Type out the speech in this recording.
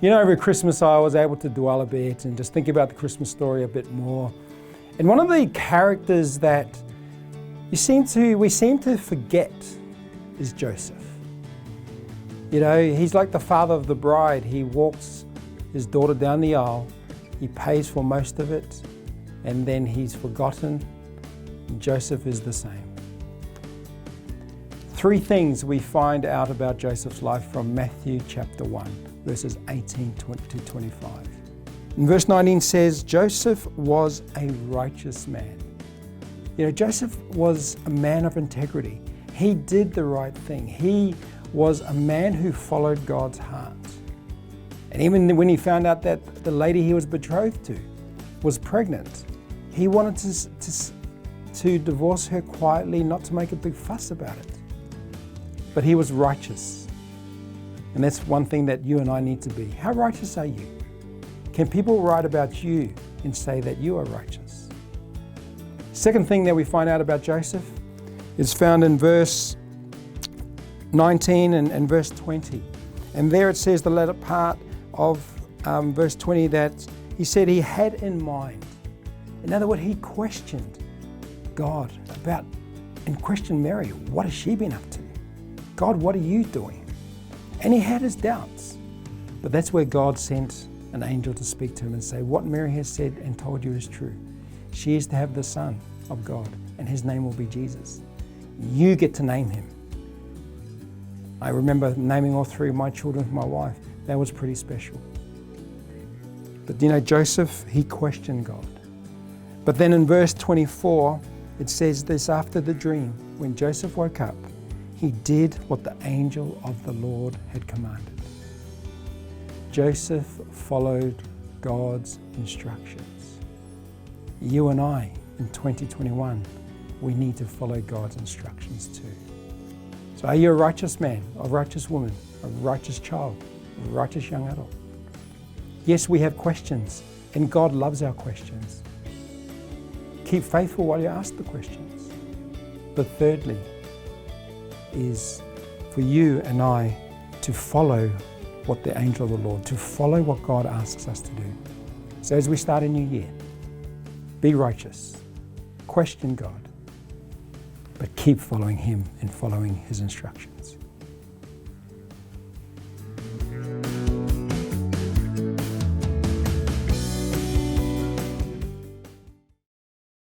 You know, over Christmas I was able to dwell a bit and just think about the Christmas story a bit more. And one of the characters that we seem to forget is Joseph. You know, he's like the father of the bride. He walks his daughter down the aisle, he pays for most of it, and then he's forgotten. And Joseph is the same. 3 things we find out about Joseph's life from Matthew chapter 1, verses 18 to 25. And verse 19 says, Joseph was a righteous man. You know, Joseph was a man of integrity. He did the right thing. He was a man who followed God's heart. And even when he found out that the lady he was betrothed to was pregnant, he wanted to divorce her quietly, not to make a big fuss about it. But he was righteous. And that's one thing that you and I need to be. How righteous are you? Can people write about you and say that you are righteous? Second thing that we find out about Joseph is found in verse 19 and verse 20. And there it says, the latter part of verse 20, that he said he had in mind. In other words, he questioned God about, and questioned Mary, what has she been up to? God, what are you doing? And he had his doubts. But that's where God sent an angel to speak to him and say, what Mary has said and told you is true. She is to have the Son of God, and his name will be Jesus. You get to name him. I remember naming all 3 of my children for my wife. That was pretty special. But you know, Joseph, he questioned God. But then in verse 24, it says this: after the dream, when Joseph woke up, he did what the angel of the Lord had commanded. Joseph followed God's instructions. You and I, in 2021, we need to follow God's instructions too. So are you a righteous man, a righteous woman, a righteous child, a righteous young adult? Yes, we have questions, and God loves our questions. Keep faithful while you ask the questions. But thirdly, is for you and I to follow what the angel of the Lord, to follow what God asks us to do. So as we start a new year, be righteous, question God, but keep following him and following his instructions.